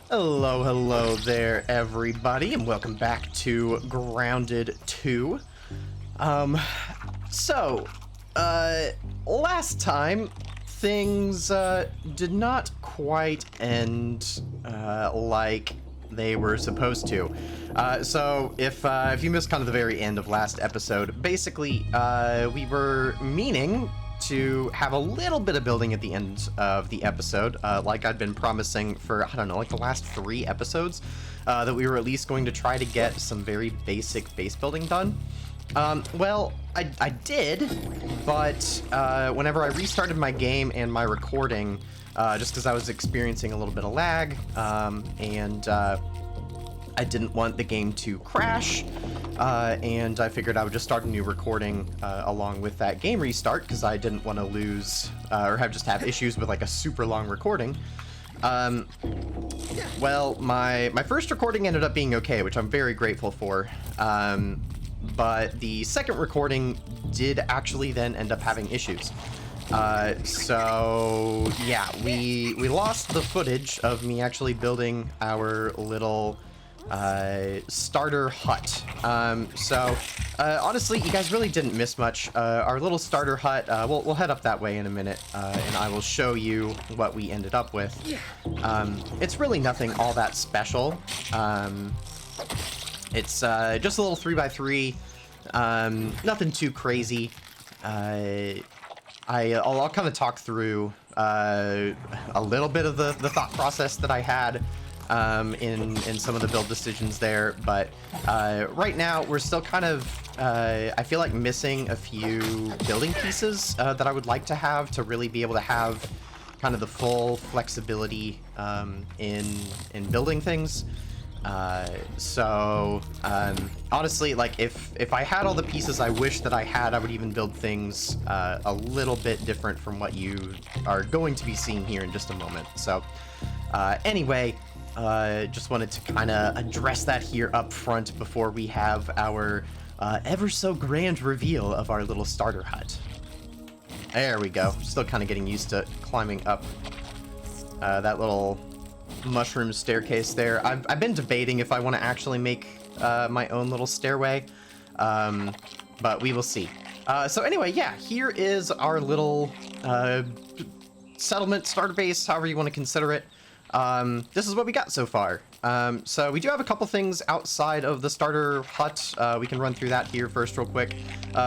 Hello there, everybody, and welcome back to Grounded 2. So, last time, things, did not quite end, like they were supposed to. So if you missed kind of the very end of last episode, basically, we were meaning to have a little bit of building at the end of the episode, like I'd been promising for, I don't know, like the last 3 episodes, that we were at least going to try to get some very basic base building done. Well, I did, but whenever I restarted my game and my recording, just because I was experiencing a little bit of lag, and I didn't want the game to crash, and I figured I would just start a new recording along with that game restart, because I didn't want to lose or have issues with like a super long recording. Well, my first recording ended up being okay, which I'm very grateful for, but the second recording did actually then end up having issues. So yeah, we lost the footage of me actually building our little starter hut. Honestly, you guys really didn't miss much. Our little starter hut, we'll head up that way in a minute, and I will show you what we ended up with. It's really nothing all that special. It's just a little 3x3, nothing too crazy. I'll kind of talk through a little bit of the thought process that I had in some of the build decisions there, but right now we're still kind of I feel like missing a few building pieces that I would like to have to really be able to have kind of the full flexibility in building things. Honestly, like if I had all the pieces I wish that I had, I would even build things a little bit different from what you are going to be seeing here in just a moment. So anyway, just wanted to kind of address that here up front before we have our ever so grand reveal of our little starter hut. There we go. Still kind of getting used to climbing up that little mushroom staircase there. I've been debating if I want to actually make my own little stairway, but we will see. So anyway, yeah, here is our little settlement starter base, however you want to consider it. This is what we got so far. So we do have a couple things outside of the starter hut. We can run through that here first real quick.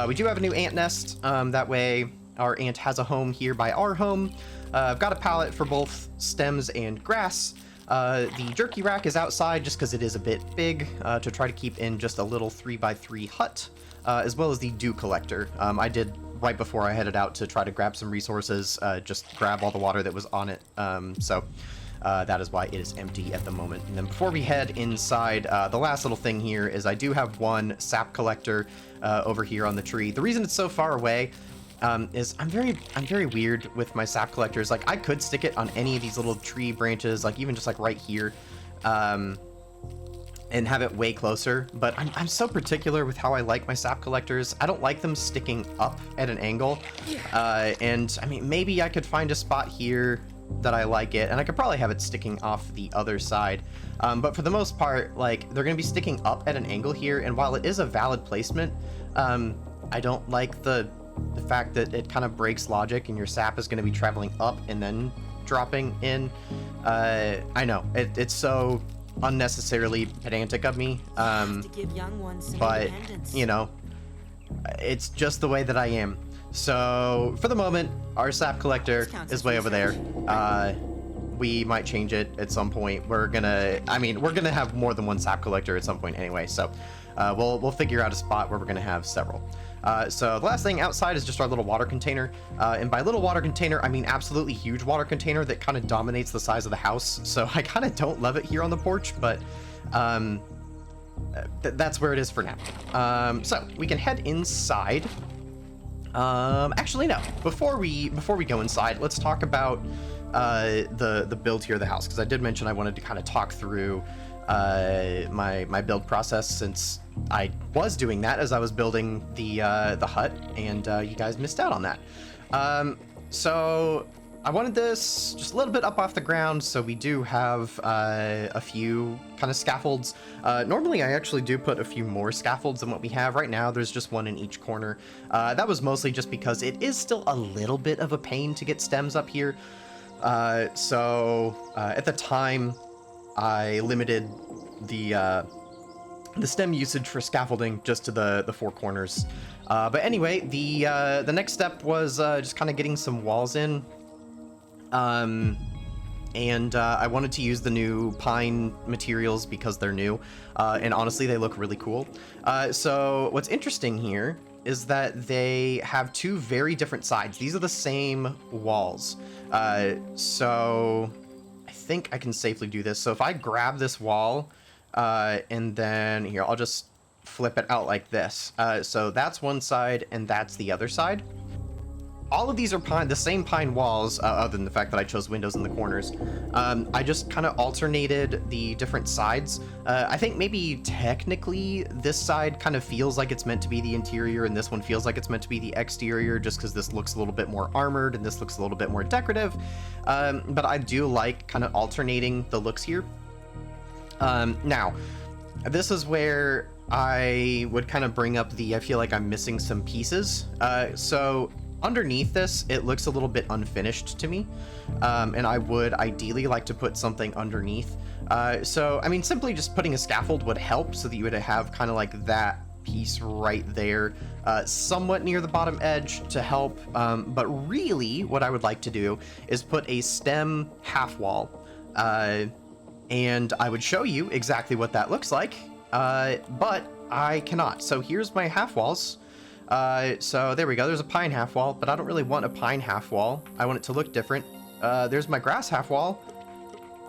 We do have a new ant nest. That way our ant has a home here by our home. I've got a pallet for both stems and grass. The jerky rack is outside just because it is a bit big to try to keep in just a little 3x3 hut, as well as the dew collector. I did right before I headed out to try to grab some resources, just grab all the water that was on it. That is why it is empty at the moment. And then before we head inside, the last little thing here is I do have one sap collector over here on the tree. The reason it's so far away is I'm very weird with my sap collectors. Like I could stick it on any of these little tree branches, like even just like right here, and have it way closer. But I'm so particular with how I like my sap collectors. I don't like them sticking up at an angle. And I mean, maybe I could find a spot here that I like it, and I could probably have it sticking off the other side. But for the most part, like they're gonna be sticking up at an angle here. And while it is a valid placement, I don't like the fact that it kind of breaks logic and your sap is going to be traveling up and then dropping in. I know it's so unnecessarily pedantic of me, but you know, it's just the way that I am. So for the moment, our sap collector is way over there. We might change it at some point. We're gonna have more than one sap collector at some point anyway, so we'll figure out a spot where we're gonna have several. So the last thing outside is just our little water container, and by little water container I mean absolutely huge water container that kind of dominates the size of the house. So I kind of don't love it here on the porch, but that's where it is for now. So we can head inside. Actually no, before we go inside, let's talk about the build here of the house, because I did mention I wanted to kind of talk through my build process, since I was doing that as I was building the hut, and you guys missed out on that. So I wanted this just a little bit up off the ground, so we do have a few kind of scaffolds. Normally, I actually do put a few more scaffolds than what we have. Right now, there's just one in each corner. That was mostly just because it is still a little bit of a pain to get stems up here. So at the time, I limited the stem usage for scaffolding just to the four corners. But anyway, the next step was just kind of getting some walls in. I wanted to use the new pine materials because they're new, and honestly, they look really cool. So what's interesting here is that they have two very different sides. These are the same walls. So I think I can safely do this. So if I grab this wall, and then here, I'll just flip it out like this. So that's one side and that's the other side. All of these are the same pine walls, other than the fact that I chose windows in the corners. I just kind of alternated the different sides. I think maybe technically this side kind of feels like it's meant to be the interior and this one feels like it's meant to be the exterior, just because this looks a little bit more armored and this looks a little bit more decorative. But I do like kind of alternating the looks here. Now, this is where I would kind of bring up I feel like I'm missing some pieces. So underneath this, it looks a little bit unfinished to me, and I would ideally like to put something underneath. So, I mean, simply just putting a scaffold would help so that you would have kind of like that piece right there, somewhat near the bottom edge to help. But really, what I would like to do is put a stem half wall, and I would show you exactly what that looks like, but I cannot. So here's my half walls. So there we go. There's a pine half wall, but I don't really want a pine half wall. I want it to look different. There's my grass half wall,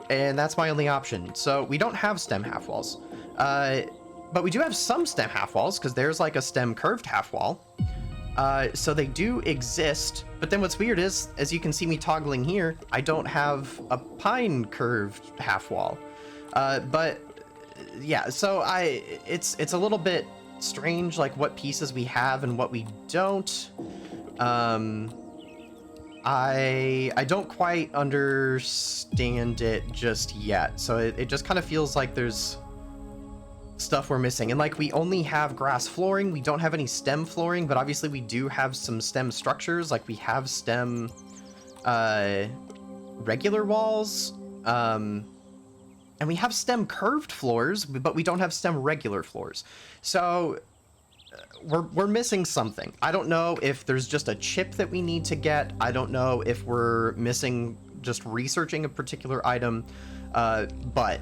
and that's my only option. So we don't have stem half walls, but we do have some stem half walls because there's like a stem curved half wall. So they do exist, but then what's weird is, as you can see me toggling here, I don't have a pine curved half wall. But yeah, so it's a little bit strange, like what pieces we have and what we don't. I don't quite understand it just yet, so it just kind of feels like there's stuff we're missing. And like, we only have grass flooring, we don't have any stem flooring, but obviously we do have some stem structures. Like, we have stem regular walls, and we have stem curved floors, but we don't have stem regular floors. So we're missing something. I don't know if there's just a chip that we need to get. I don't know if we're missing just researching a particular item, but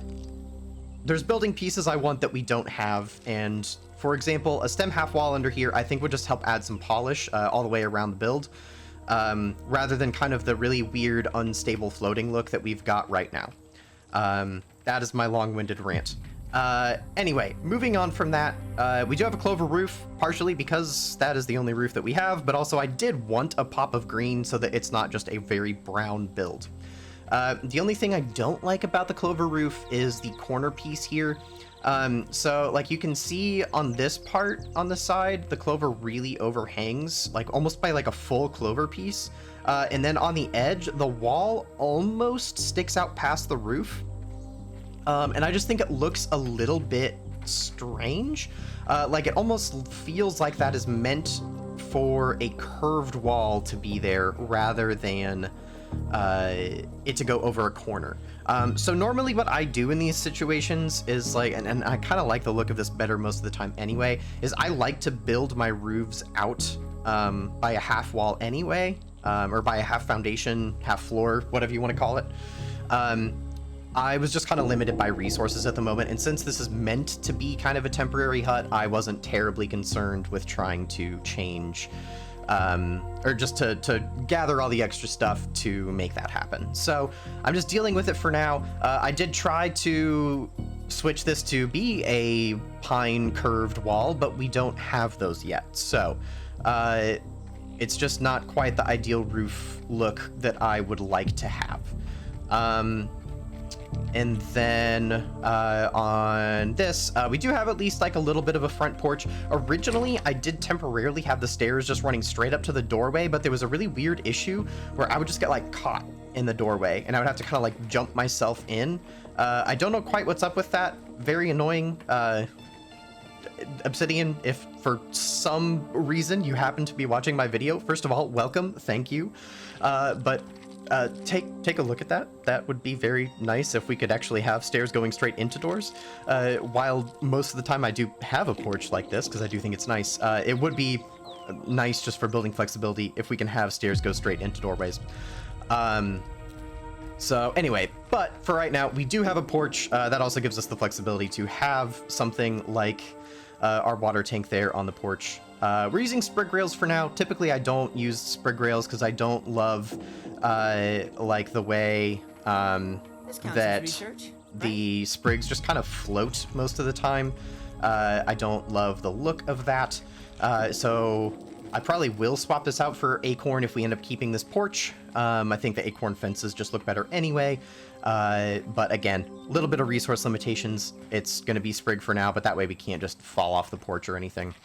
there's building pieces I want that we don't have. And for example, a stem half wall under here, I think would just help add some polish all the way around the build, rather than kind of the really weird, unstable floating look that we've got right now. That is my long-winded rant. Anyway, moving on from that, we do have a clover roof, partially because that is the only roof that we have, but also I did want a pop of green so that it's not just a very brown build. The only thing I don't like about the clover roof is the corner piece here. So like you can see on this part on the side, the clover really overhangs, like almost by like a full clover piece. And then on the edge, the wall almost sticks out past the roof. And I just think it looks a little bit strange. Like it almost feels like that is meant for a curved wall to be there rather than it to go over a corner. So normally what I do in these situations is like, and I kind of like the look of this better most of the time anyway, is I like to build my roofs out by a half wall anyway, or by a half foundation, half floor, whatever you want to call it. I was just kind of limited by resources at the moment, and since this is meant to be kind of a temporary hut, I wasn't terribly concerned with trying to change, or just to gather all the extra stuff to make that happen. So I'm just dealing with it for now. I did try to switch this to be a pine curved wall, but we don't have those yet. So it's just not quite the ideal roof look that I would like to have. And then on this, we do have at least like a little bit of a front porch. Originally, I did temporarily have the stairs just running straight up to the doorway, but there was a really weird issue where I would just get like caught in the doorway and I would have to kind of like jump myself in. I don't know quite what's up with that. Very annoying. Obsidian, if for some reason you happen to be watching my video, first of all, welcome, thank you. But take a look at that. That would be very nice if we could actually have stairs going straight into doors. While most of the time I do have a porch like this, because I do think it's nice, it would be nice just for building flexibility if we can have stairs go straight into doorways. So anyway, but for right now, we do have a porch. That also gives us the flexibility to have something like our water tank there on the porch. We're using sprig rails for now. Typically, I don't use sprig rails because I don't love like the way that the sprigs just kind of float most of the time. I don't love the look of that. So I probably will swap this out for acorn if we end up keeping this porch. I think the acorn fences just look better anyway. But again, a little bit of resource limitations. It's going to be sprig for now, but that way we can't just fall off the porch or anything.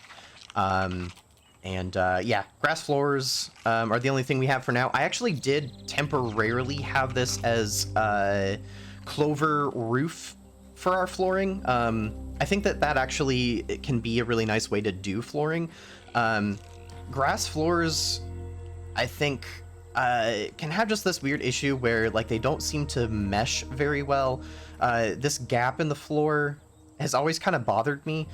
Yeah, grass floors are the only thing we have for now. I actually did temporarily have this as clover roof for our flooring. I think that actually can be a really nice way to do flooring. Grass floors, I think, can have just this weird issue where like they don't seem to mesh very well. This gap in the floor has always kind of bothered me.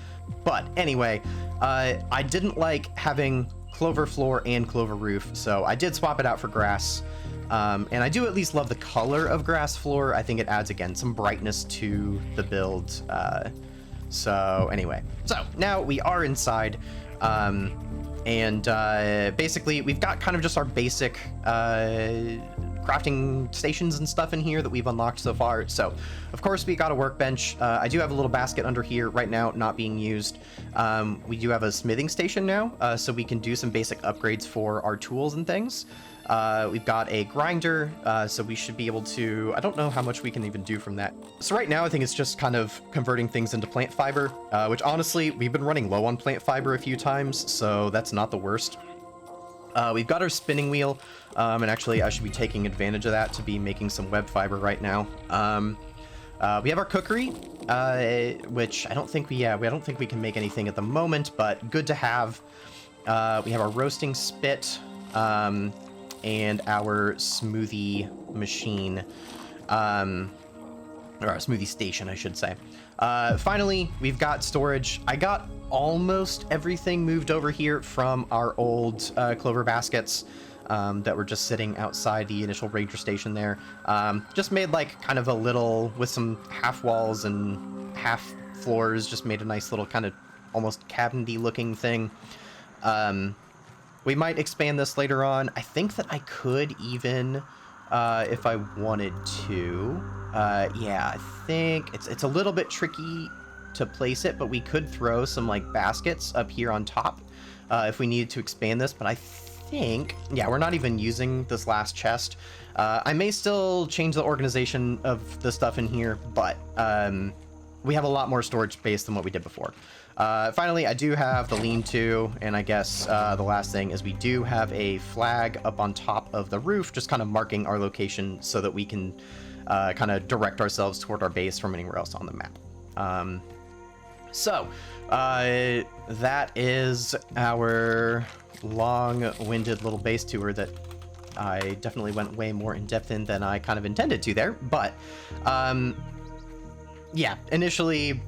But anyway, I didn't like having clover floor and clover roof, so I did swap it out for grass. And I do at least love the color of grass floor. I think it adds, again, some brightness to the build. So anyway, so now we are inside. Basically, we've got kind of just our basic crafting stations and stuff in here that we've unlocked so far. So, of course, we got a workbench. I do have a little basket under here right now, not being used. We do have a smithing station now, so we can do some basic upgrades for our tools and things. We've got a grinder, so we should be able to... I don't know how much we can even do from that. So right now, I think it's just kind of converting things into plant fiber, which honestly, we've been running low on plant fiber a few times, so that's not the worst. We've got our spinning wheel, and actually I should be taking advantage of that to be making some web fiber right now. We have our cookery, which I don't think we don't think we can make anything at the moment, but good to have. We have our roasting spit, and our smoothie machine, or our smoothie station, I should say. Finally, we've got storage. I got almost everything moved over here from our old clover baskets that were just sitting outside the initial ranger station there. Just made like kind of a little, with some half walls and half floors, just made a nice little kind of almost cabinet-y looking thing. We might expand this later on. I think that I could even, if I wanted to. Yeah, I think it's a little bit tricky to place it, but we could throw some like baskets up here on top if we needed to expand this. But I think, yeah, we're not even using this last chest. I may still change the organization of the stuff in here, but we have a lot more storage space than what we did before. Finally, I do have the lean-to, and I guess the last thing is we do have a flag up on top of the roof, just kind of marking our location so that we can kind of direct ourselves toward our base from anywhere else on the map. That is our long-winded little base tour that I definitely went way more in depth in than I kind of intended to there, but yeah, initially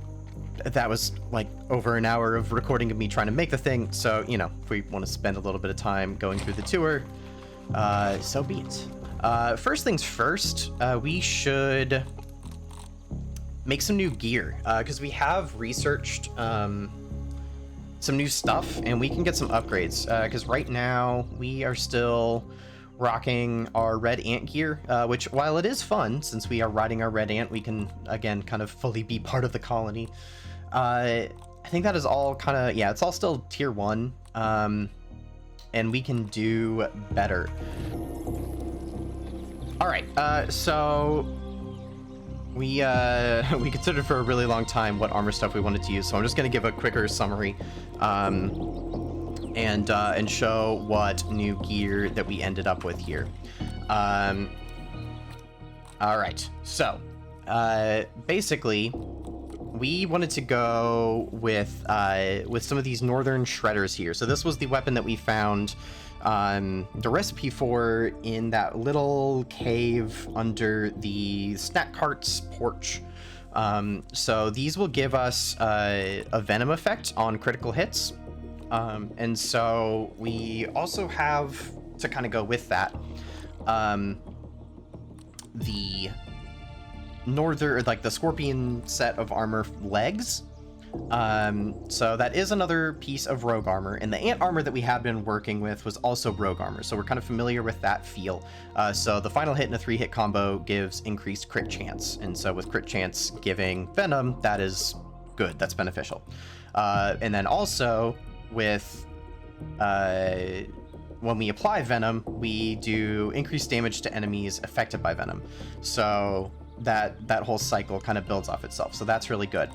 that was like over an hour of recording of me trying to make the thing, so you know, if we want to spend a little bit of time going through the tour, so be it. First things first, we should make some new gear, because we have researched some new stuff and we can get some upgrades, because right now we are still rocking our red ant gear, which, while it is fun since we are riding our red ant, we can again kind of fully be part of the colony. I think that is all kind of, yeah, it's all still tier 1, and we can do better. All right, so we we considered for a really long time what armor stuff we wanted to use, so I'm just going to give a quicker summary and show what new gear that we ended up with here. All right, so basically we wanted to go with some of these northern shredders here. So this was the weapon that we found the recipe for in that little cave under the snack cart's porch. So these will give us a venom effect on critical hits. And so we also have, to kind of go with that, the northern, like the scorpion set of armor legs. So that is another piece of rogue armor, and the ant armor that we have been working with was also rogue armor, so we're kind of familiar with that feel. So the final hit in a 3-hit combo gives increased crit chance, and so with crit chance giving venom, that is good, that's beneficial. And then also with when we apply venom, we do increased damage to enemies affected by venom, so that whole cycle kind of builds off itself, so that's really good.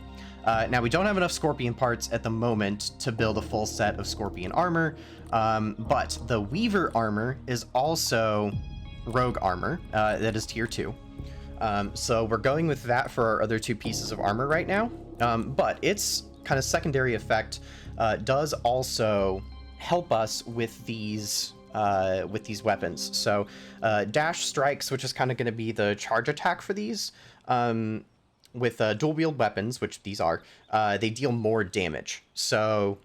Now, we don't have enough Scorpion parts at the moment to build a full set of Scorpion armor, but the Weaver armor is also rogue armor, that is tier 2. So we're going with that for our other 2 pieces of armor right now, but its kind of secondary effect does also help us with these weapons. So dash strikes, which is kind of going to be the charge attack for these, with dual wield weapons, which these are, they deal more damage. So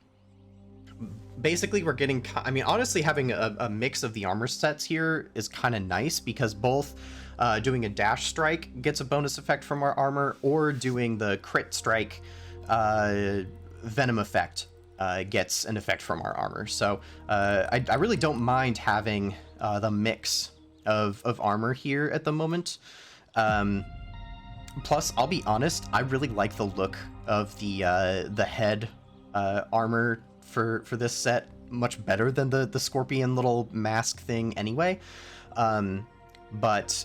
basically we're getting, I mean, honestly, having a mix of the armor sets here is kind of nice, because both doing a dash strike gets a bonus effect from our armor, or doing the crit strike venom effect gets an effect from our armor. So I really don't mind having the mix of armor here at the moment. Plus, I'll be honest, I really like the look of the head armor for this set much better than the scorpion little mask thing anyway. But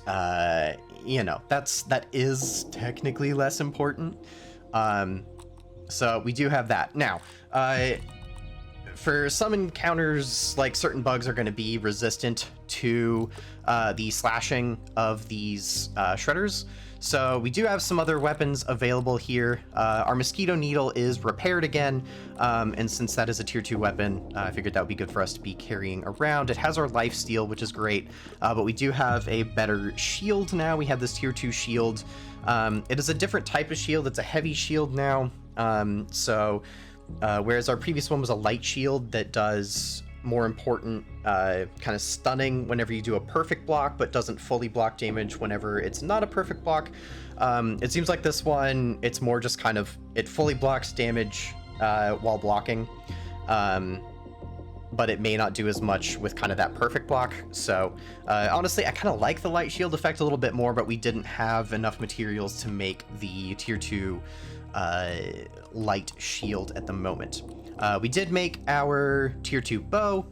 you know, that is technically less important. So we do have that. Now, for some encounters, like certain bugs are going to be resistant to the slashing of these shredders. So we do have some other weapons available here. Our mosquito needle is repaired again, and since that is a tier 2 weapon, I figured that would be good for us to be carrying around. It has our life steal, which is great, but we do have a better shield now. We have this tier 2 shield. It is a different type of shield. It's a heavy shield now. Whereas our previous one was a light shield that does more important kind of stunning whenever you do a perfect block, but doesn't fully block damage whenever it's not a perfect block. It seems like this one, it's more just kind of, it fully blocks damage while blocking, but it may not do as much with kind of that perfect block. So honestly, I kind of like the light shield effect a little bit more, but we didn't have enough materials to make the tier 2 light shield at the moment. We did make our tier 2 bow.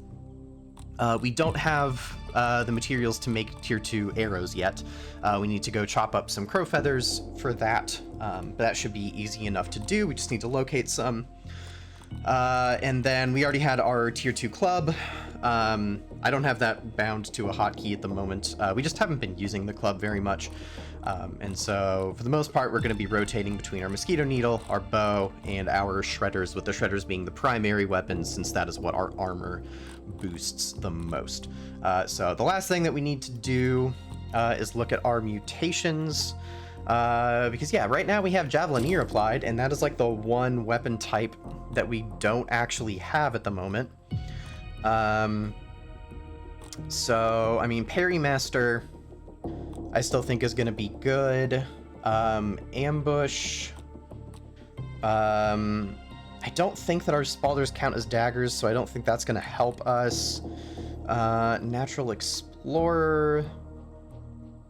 We don't have the materials to make tier 2 arrows yet. We need to go chop up some crow feathers for that, but that should be easy enough to do. We just need to locate some. And then we already had our tier 2 club. I don't have that bound to a hotkey at the moment. We just haven't been using the club very much. And so for the most part, we're going to be rotating between our mosquito needle, our bow, and our shredders, with the shredders being the primary weapon, since that is what our armor boosts the most. So the last thing that we need to do is look at our mutations. Because yeah, right now we have Javelineer applied, and that is like the one weapon type that we don't actually have at the moment. So, I mean, Parry Master, I still think is going to be good. Ambush. I don't think that our Spalders count as daggers, so I don't think that's going to help us. Natural Explorer.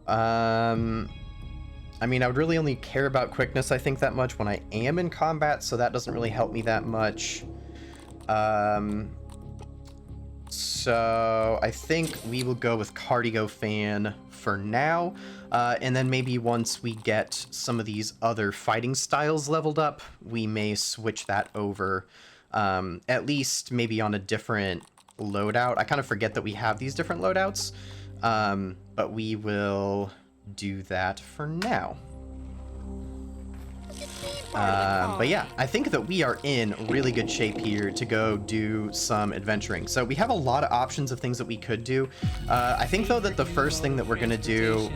I mean, I would really only care about quickness, I think, that much when I am in combat, so that doesn't really help me that much. So I think we will go with Cardio Fan for now. And then maybe once we get some of these other fighting styles leveled up, we may switch that over, at least maybe on a different loadout. I kind of forget that we have these different loadouts, but we will do that for now. But yeah, I think that we are in really good shape here to go do some adventuring. So we have a lot of options of things that we could do. I think though that the first thing that we're going to do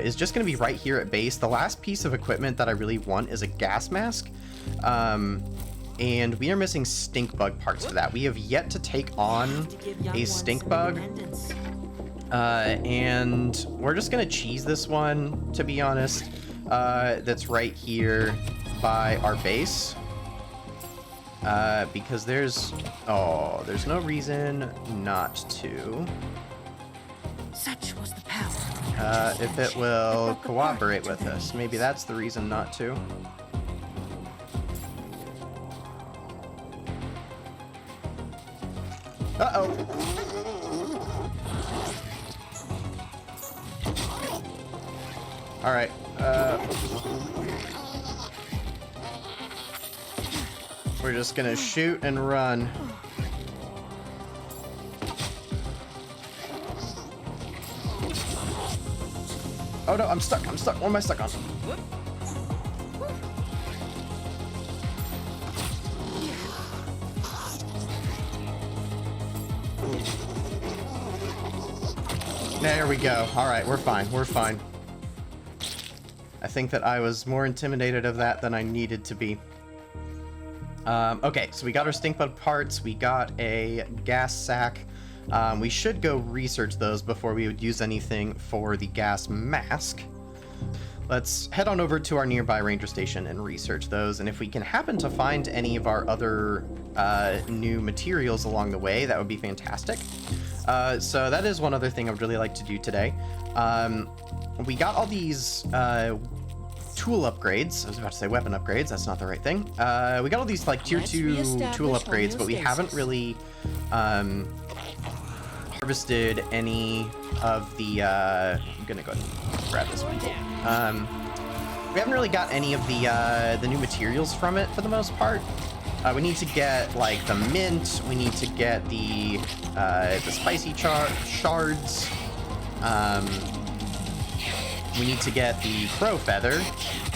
is just going to be right here at base. The last piece of equipment that I really want is a gas mask. And we are missing stink bug parts for that. We have yet to take on a stink bug. And we're just going to cheese this one, to be honest. That's right here by our base, because there's no reason not to. Such was the power. If it will cooperate with us, maybe that's the reason not to. Uh-oh. All right. We're just gonna shoot and run. Oh no, I'm stuck. What am I stuck on? There we go. All right, we're fine. I think that I was more intimidated of that than I needed to be. Okay, so we got our stink bug parts, we got a gas sack. We should go research those before we would use anything for the gas mask. Let's head on over to our nearby ranger station and research those, and if we can happen to find any of our other new materials along the way, that would be fantastic. So that is one other thing I would really like to do today. We got all these tool upgrades. I was about to say weapon upgrades. That's not the right thing. We got all these like tier 2 tool upgrades, but we haven't really harvested any of the... I'm gonna go ahead and grab this one. We haven't really got any of the new materials from it for the most part. We need to get like the mint. We need to get the spicy shards. We need to get the crow feather,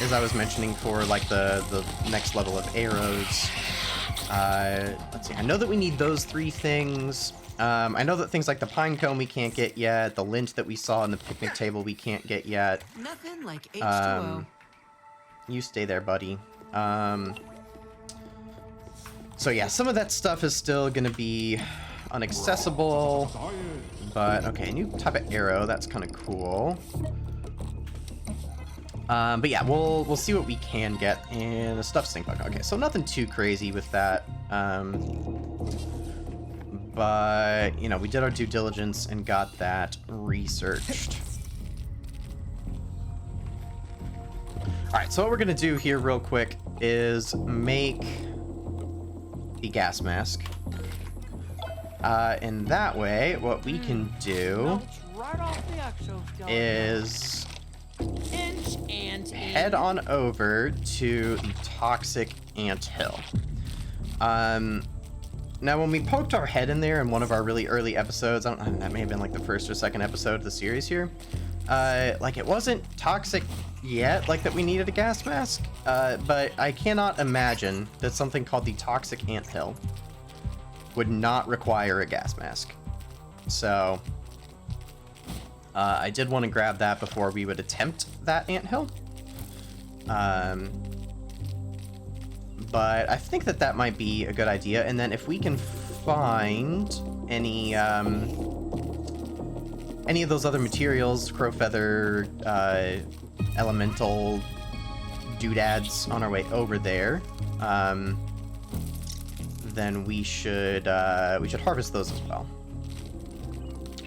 as I was mentioning, for like the next level of arrows. Let's see. I know that we need those 3 things. I know that things like the pine cone we can't get yet. The lint that we saw on the picnic table we can't get yet. Nothing like H2O. You stay there, buddy. So yeah, some of that stuff is still gonna be inaccessible. But okay, new type of arrow. That's kind of cool. But yeah, we'll see what we can get. And a stuffed stink bug. Okay, so nothing too crazy with that. But you know, we did our due diligence and got that researched. All right, so what we're gonna do here real quick is make the gas mask. And that way, what we can do is head on over to the Toxic Anthill. Now, when we poked our head in there in one of our really early episodes, I don't know, that may have been like the first or second episode of the series here, like it wasn't toxic yet, like that we needed a gas mask, but I cannot imagine that something called the Toxic Anthill would not require a gas mask. So I did want to grab that before we would attempt that anthill. But I think that that might be a good idea. And then if we can find any of those other materials, crow feather, elemental doodads on our way over there, then we should harvest those as well.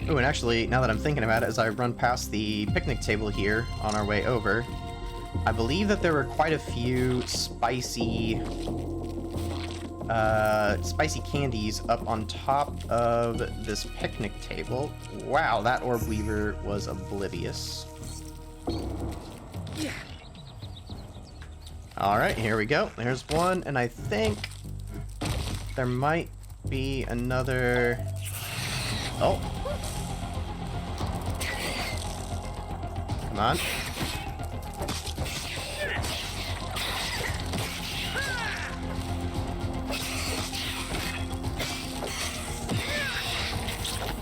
Oh, and actually, now that I'm thinking about it, as I run past the picnic table here on our way over, I believe that there were quite a few spicy candies up on top of this picnic table. Wow, that orb weaver was oblivious. Alright, here we go. There's one, and I think there might be another... Oh. Come on.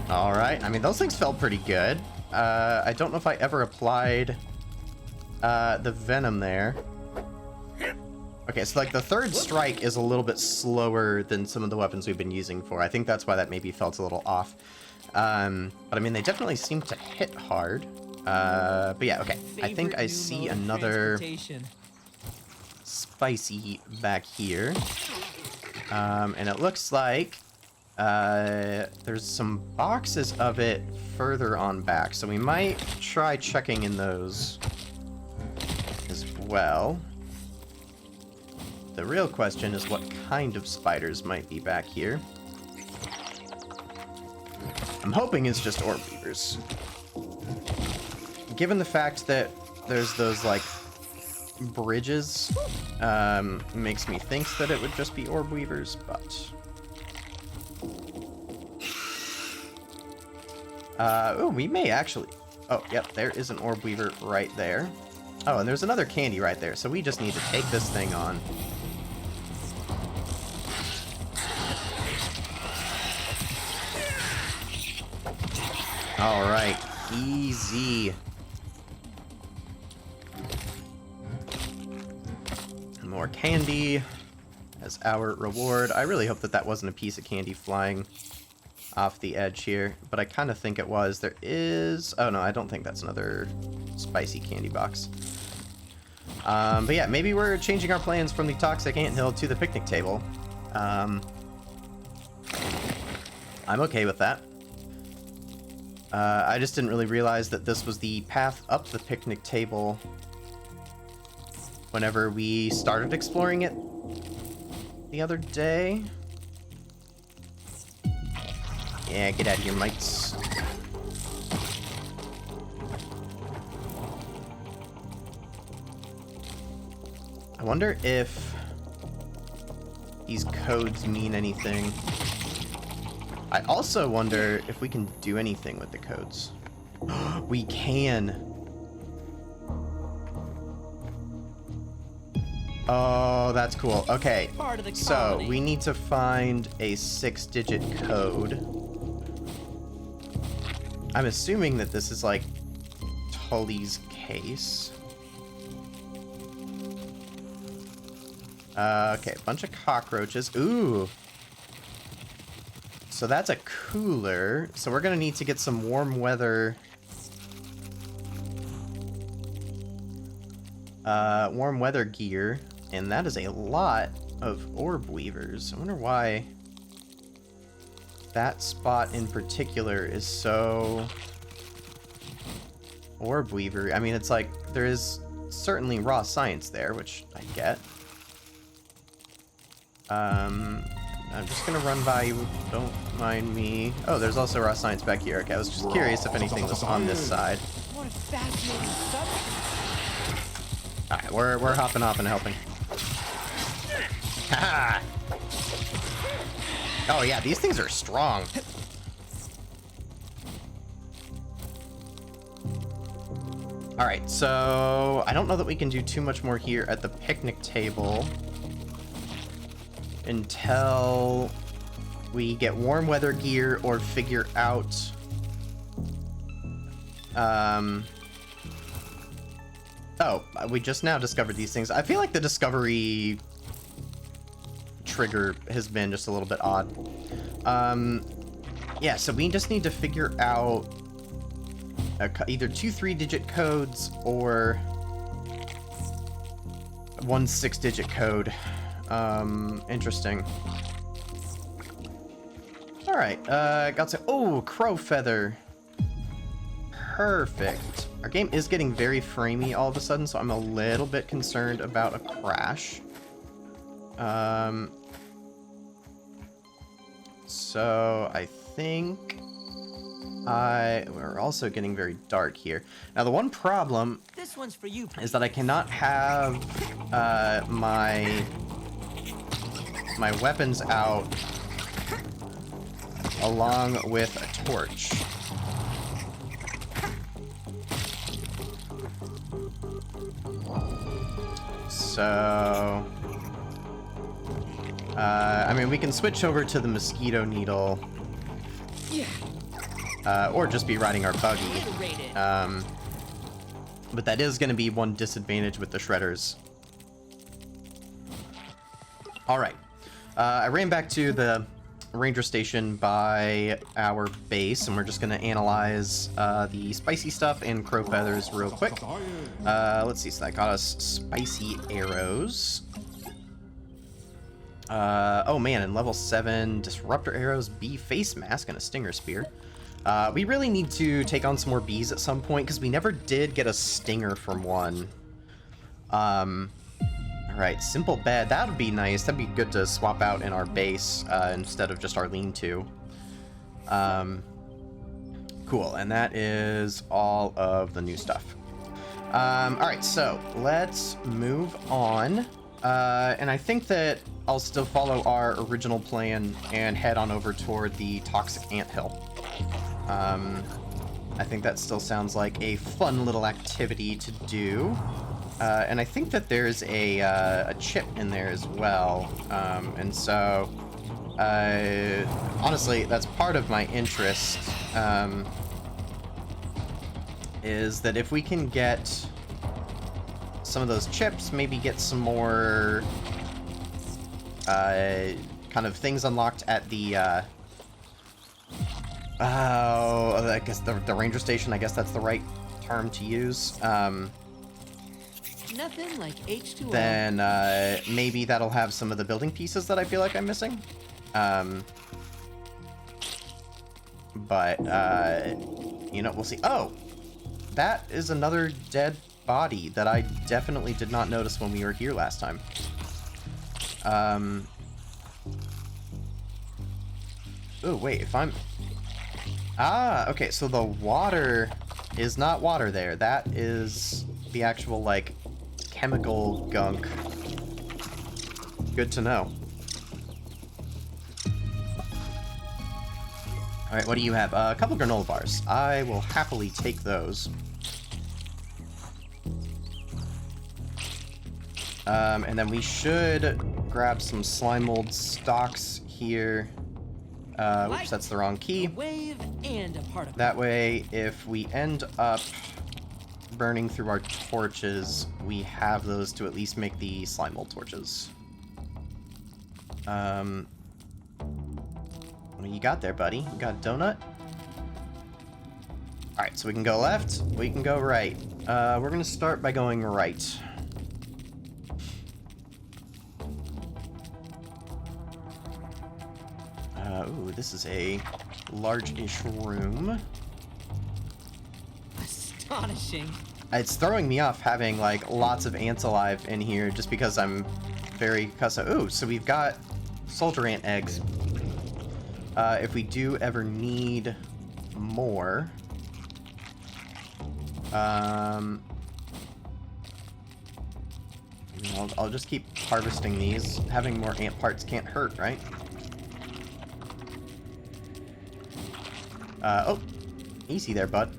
Alright, I mean, those things felt pretty good. I don't know if I ever applied the venom there. Okay, so like the third strike is a little bit slower than some of the weapons we've been using for. I think that's why that maybe felt a little off. But I mean, they definitely seem to hit hard. But yeah, okay. I think I see another spicy back here. And it looks like there's some boxes of it further on back. So we might try checking in those as well. The real question is what kind of spiders might be back here. I'm hoping it's just orb weavers. Given the fact that there's those, like, bridges, makes me think that it would just be orb weavers, but... oh, we may actually... Oh, yep, there is an orb weaver right there. Oh, and there's another candy right there, so we just need to take this thing on. Alright, easy. More candy as our reward. I really hope that that wasn't a piece of candy flying off the edge here, but I kind of think it was. There is... Oh no, I don't think that's another spicy candy box. But yeah, maybe we're changing our plans from the Toxic Anthill to the picnic table. I'm okay with that. I just didn't really realize that this was the path up the picnic table whenever we started exploring it the other day. Yeah, get out of here, mites. I wonder if these codes mean anything. I also wonder if we can do anything with the codes. We can. Oh, that's cool. Okay, so we need to find a 6-digit code. I'm assuming that this is like Tully's case. Okay, a bunch of cockroaches. Ooh. So that's a cooler. So we're gonna need to get some warm weather. Warm weather gear. And that is a lot of orb weavers. I wonder why that spot in particular is so orb weaver. I mean, it's like there is certainly raw science there, which I get. I'm just gonna run by you, don't mind me. Oh, there's also raw science back here. Okay, I was just curious if anything was on this side. What a fascinating subject. Alright, we're hopping off and helping. Haha! Oh yeah, these things are strong. Alright, so I don't know that we can do too much more here at the picnic table until we get warm weather gear or figure out oh, we just now discovered these things. I feel like the discovery trigger has been just a little bit odd. Yeah, so we just need to figure out either 2 3-digit codes or 1 6-digit code. Interesting. Alright, got some... Oh, crow feather. Perfect. Our game is getting very framey all of a sudden, so I'm a little bit concerned about a crash. So I think we're also getting very dark here. Now the one problem This one's for you. is that I cannot have my weapons out along with a torch. So, I mean, we can switch over to the mosquito needle, or just be riding our buggy. But that is going to be one disadvantage with the shredders. All right, I ran back to the ranger station by our base, and we're just going to analyze the spicy stuff and crow feathers real quick. Let's see, so that got us spicy arrows. Oh man, and level 7 disruptor arrows, bee face mask, and a stinger spear. We really need to take on some more bees at some point, because we never did get a stinger from one. Alright, simple bed. That would be nice. That'd be good to swap out in our base instead of just our lean-to. Cool, and that is all of the new stuff. Alright, so let's move on. And I think that I'll still follow our original plan and head on over toward the Toxic Anthill. I think that still sounds like a fun little activity to do. And I think that there's a chip in there as well. And so, honestly, that's part of my interest, is that if we can get some of those chips, maybe get some more kind of things unlocked at the I guess the ranger station. I guess that's the right term to use. Nothing like H2O. Then maybe that'll have some of the building pieces that I feel like I'm missing. But you know, we'll see. Oh, that is another dead body that I definitely did not notice when we were here last time. Oh, wait, if I'm... Ah, okay, so the water is not water there. That is the actual, like, chemical gunk. Good to know. Alright, what do you have? A couple granola bars. I will happily take those. And then we should grab some slime mold stalks here. Oops, that's the wrong key. Wave and a particle. That way, if we end up burning through our torches, we have those to at least make the slime mold torches. What do you got there, buddy? You got a donut? Alright, so we can go left, we can go right. We're gonna start by going right. Ooh, this is a large-ish room. Astonishing. It's throwing me off having, like, lots of ants alive in here just because I'm very custom. Ooh, so we've got soldier ant eggs. If we do ever need more... I'll just keep harvesting these. Having more ant parts can't hurt, right? Oh, easy there, bud.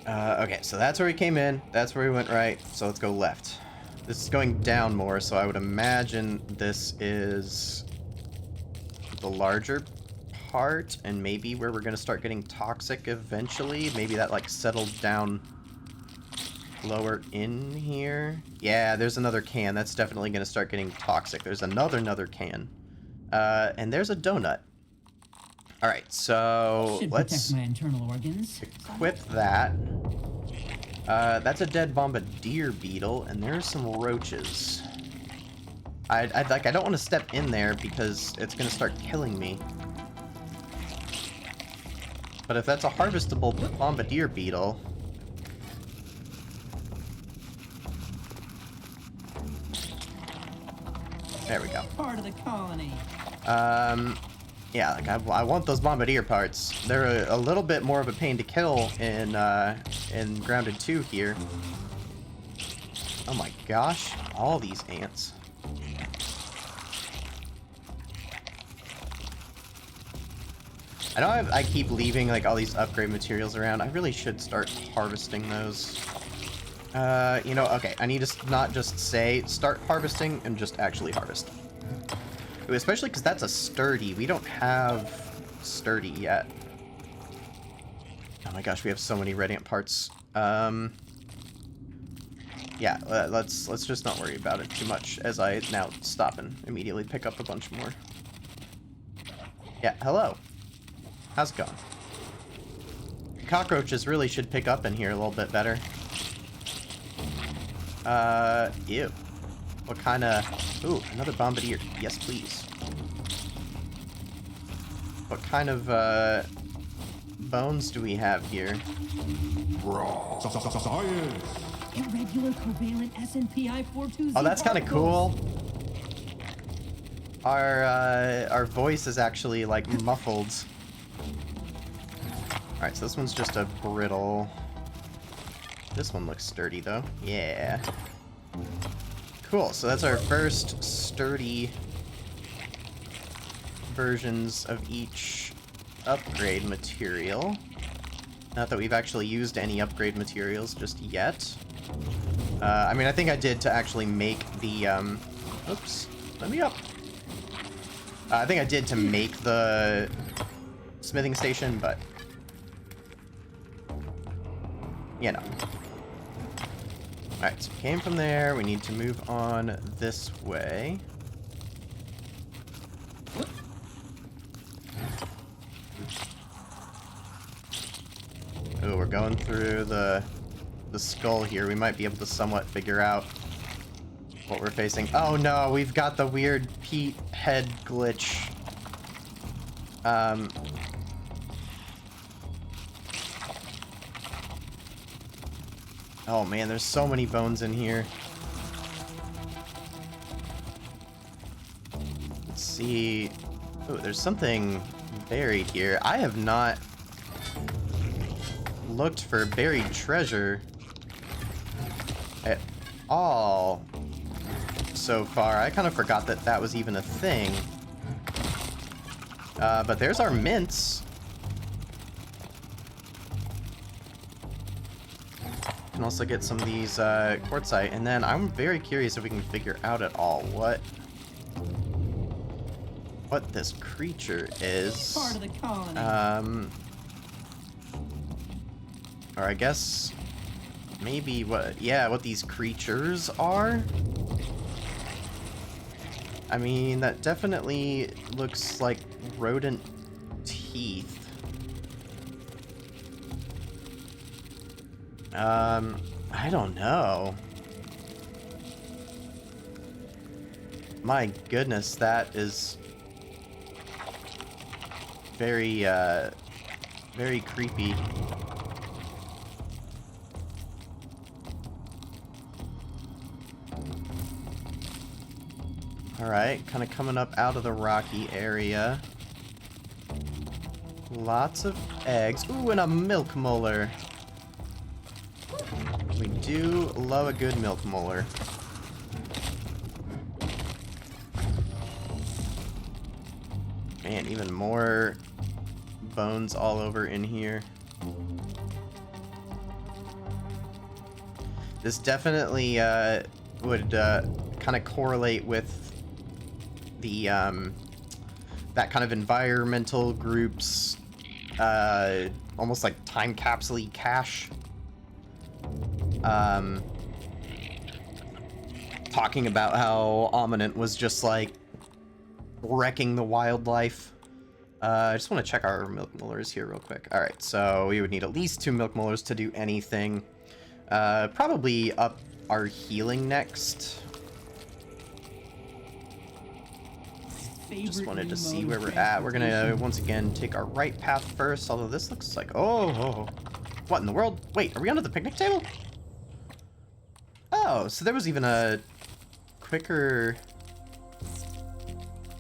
Okay, so that's where we came in. That's where we went right. So let's go left. This is going down more, so I would imagine this is the larger part, and maybe where we're going to start getting toxic eventually. Maybe that, like, settled down lower in here. Yeah, there's another can. That's definitely going to start getting toxic. There's another can. And there's a donut. Alright, so Should let's protect my internal organs. equip that. That's a dead bombardier beetle, and there's some roaches. I don't want to step in there because it's going to start killing me. But if that's a harvestable bombardier beetle... There we go. Part of the colony. Yeah, like I want those bombardier parts. They're a little bit more of a pain to kill in Grounded 2 here. Oh my gosh, all these ants. I know I keep leaving like all these upgrade materials around. I really should start harvesting those. You know, okay, I need to not just say start harvesting and just actually harvest. Especially because that's a sturdy. We don't have sturdy yet. Oh my gosh, we have so many radiant parts. Yeah, let's just not worry about it too much as I now stop and immediately pick up a bunch more. Yeah, hello. How's it going? Cockroaches really should pick up in here a little bit better. Ew. What kind of... Ooh, another bombardier. Yes, please. What kind of, bones do we have here? Irregular covalent SNPI 420. Oh, that's kind of cool. Our voice is actually, like, muffled. Alright, so this one's just a brittle. This one looks sturdy, though. Yeah. Cool, so that's our first sturdy versions of each upgrade material. Not that we've actually used any upgrade materials just yet. I mean, I think I did to actually make the, oops, let me up. I think I did to make the smithing station, but, you know. Alright, so we came from there. We need to move on this way. Oh, we're going through the skull here. We might be able to somewhat figure out what we're facing. Oh no, we've got the weird peat head glitch. Oh man, there's so many bones in here. Let's see. Oh, there's something buried here. I have not looked for buried treasure at all so far. I kind of forgot that that was even a thing. But there's our mints. Can also get some of these quartzite, and then I'm very curious if we can figure out at all what this creature is. Part of the colony. Or I guess maybe what these creatures are. I mean, that definitely looks like rodent teeth. I don't know. My goodness, that is very, very creepy. Alright, kind of coming up out of the rocky area. Lots of eggs. Ooh, and a milk molar. We do love a good milk molar. Man, even more bones all over in here. This definitely would kind of correlate with the that kind of environmental groups, almost like time capsule cache. Talking about how Ominent was just like wrecking the wildlife. I just want to check our milk molars here real quick. All right, so we would need at least 2 milk molars to do anything. Probably up our healing next. Just wanted to see where we're at. We're gonna once again take our right path first, although this looks like, oh, what in the world? Wait, are we onto the picnic table? Oh, so there was even a quicker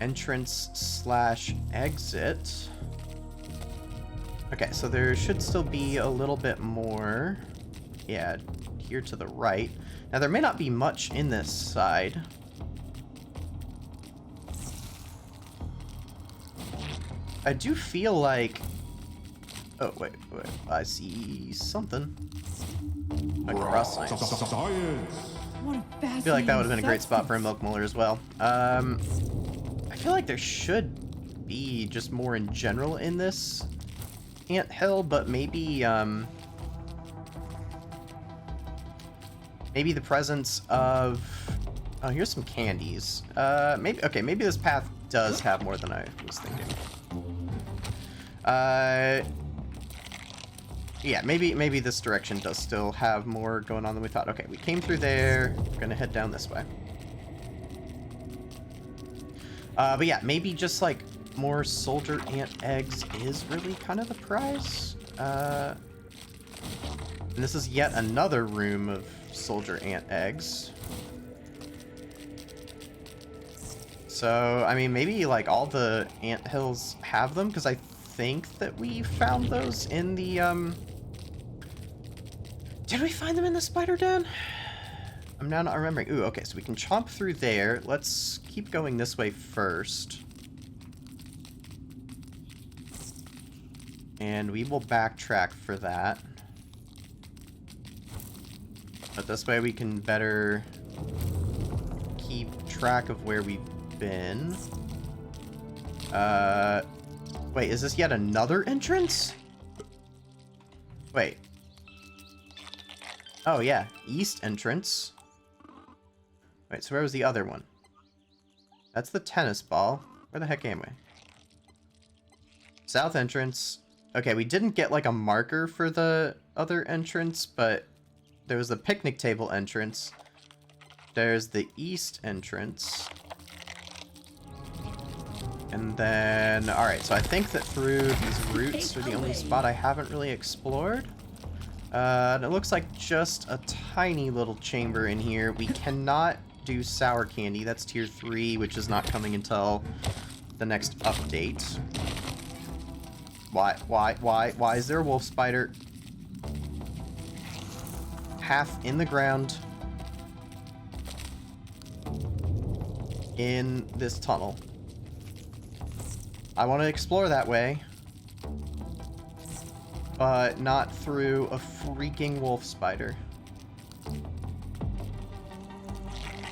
entrance slash exit. Okay, so there should still be a little bit more. Yeah, here to the right. Now, there may not be much in this side. I do feel like... Oh, wait. I see something. Like rustling. I feel like that would have been a great spot for a milk molar as well. I feel like there should be just more in general in this anthill, but maybe, maybe the presence of... Oh, here's some candies. Maybe this path does have more than I was thinking. Yeah, maybe this direction does still have more going on than we thought. Okay, we came through there. We're gonna head down this way. But yeah, maybe just like more soldier ant eggs is really kind of the prize. And this is yet another room of soldier ant eggs. So, I mean, maybe like all the ant hills have them, because I think that we found those in the, Did we find them in the spider den? I'm now not remembering. Ooh, okay, so we can chomp through there. Let's keep going this way first. And we will backtrack for that. But this way we can better keep track of where we've been. Wait, is this yet another entrance? Wait. Oh, yeah. East entrance. Wait, so where was the other one? That's the tennis ball. Where the heck am we? South entrance. Okay, we didn't get, like, a marker for the other entrance, but there was the picnic table entrance. There's the east entrance. And then... Alright, so I think that through these routes are the only spot I haven't really explored. And it looks like just a tiny little chamber in here. We cannot do sour candy. That's tier 3, which is not coming until the next update. Why is there a wolf spider? Half in the ground. In this tunnel. I want to explore that way. But not through a freaking wolf spider.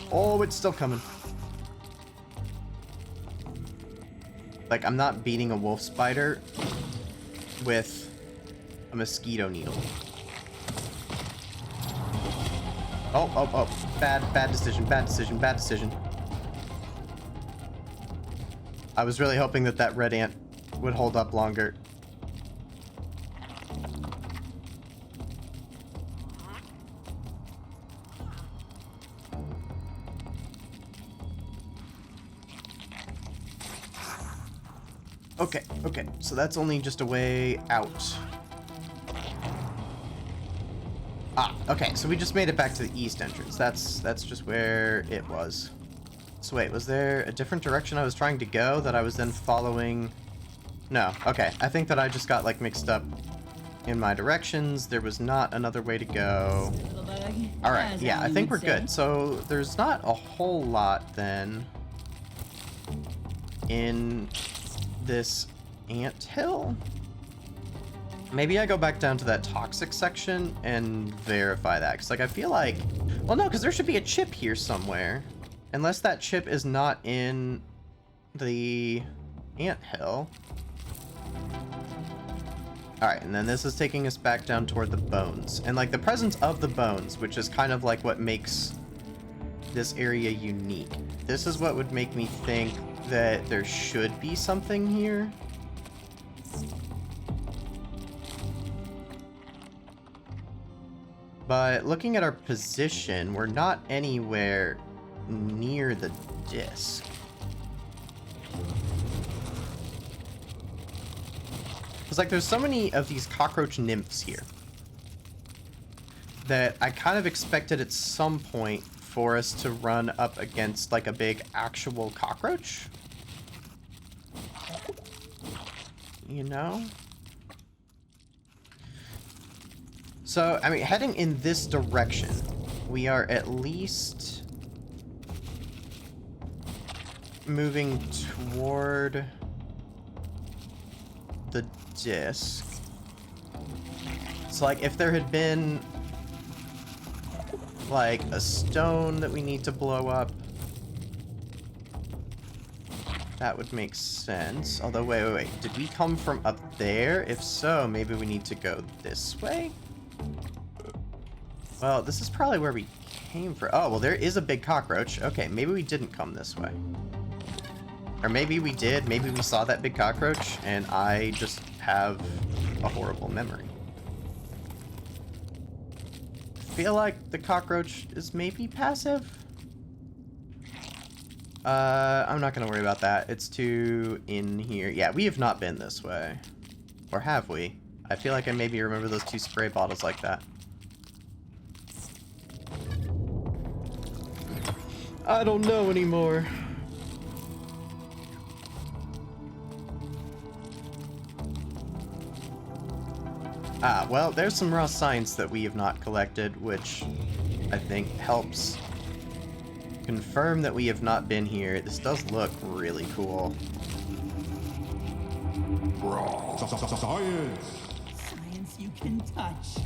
Oh, it's still coming. Like, I'm not beating a wolf spider with a mosquito needle. Oh. Bad decision. I was really hoping that that red ant would hold up longer. Okay, so that's only just a way out. Ah, okay, so we just made it back to the east entrance. That's just where it was. So wait, was there a different direction I was trying to go that I was then following? No, okay, I think that I just got, like, mixed up in my directions. There was not another way to go. Alright, yeah, I think we're good. So there's not a whole lot, then, in this anthill. Maybe I go back down to that toxic section and verify that, because, like, I feel like... Well, no, because there should be a chip here somewhere. Unless that chip is not in the anthill. Alright, and then this is taking us back down toward the bones. And, like, the presence of the bones, which is kind of, like, what makes this area unique. This is what would make me think that there should be something here. But looking at our position, we're not anywhere near the disc. It's like there's so many of these cockroach nymphs here that I kind of expected at some point for us to run up against like a big actual cockroach. you know? So, I mean, heading in this direction, we are at least moving toward the disc. So, like, if there had been, like, a stone that we need to blow up, that would make sense. Although, wait. Did we come from up there? If so, maybe we need to go this way? Well, this is probably where we came from. Oh, well, there is a big cockroach. Okay, maybe we didn't come this way. Or maybe we did. Maybe we saw that big cockroach, and I just have a horrible memory. I feel like the cockroach is maybe passive. I'm not gonna worry about that. It's too in here. Yeah, we have not been this way. Or have we? I feel like I maybe remember those 2 spray bottles like that. I don't know anymore. Ah, well, there's some raw science that we have not collected, which I think helps confirm that we have not been here. This does look really cool. Science! Science you can touch.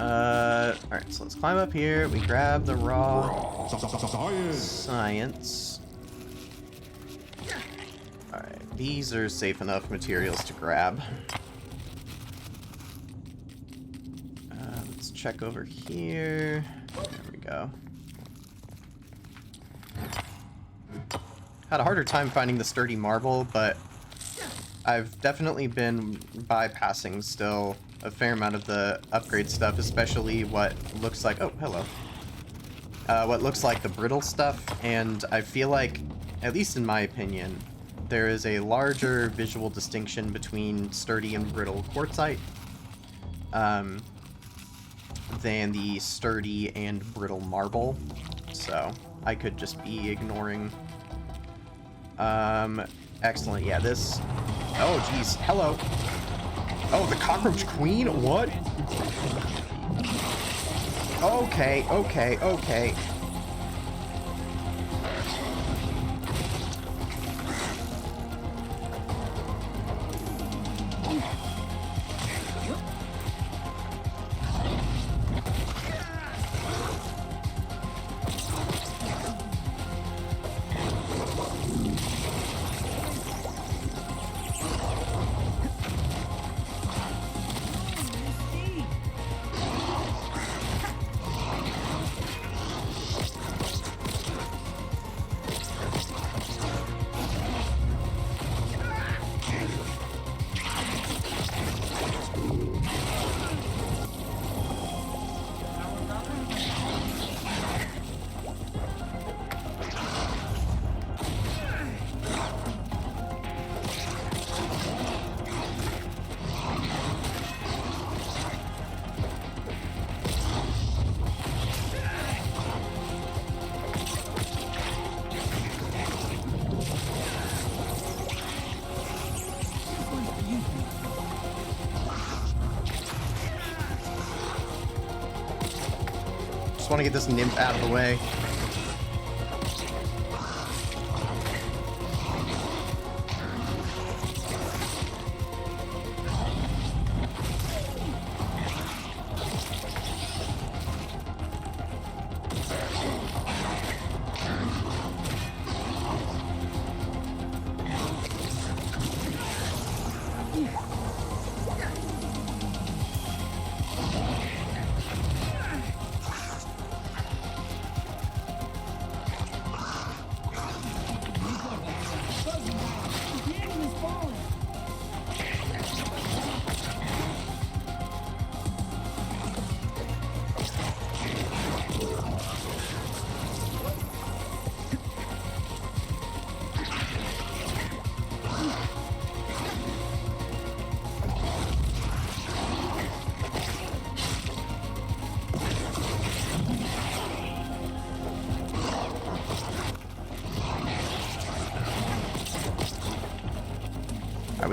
Alright, so let's climb up here. We grab the raw Science! science. Alright, these are safe enough materials to grab. Let's check over here. There we go. Had a harder time finding the sturdy marble, but I've definitely been bypassing still a fair amount of the upgrade stuff, especially what looks like... Oh, hello. What looks like the brittle stuff, and I feel like, at least in my opinion, there is a larger visual distinction between sturdy and brittle quartzite than the sturdy and brittle marble, so I could just be ignoring... excellent, yeah, this... Oh, geez, hello. Oh, the cockroach queen? What? Okay. Just want to get this nymph out of the way.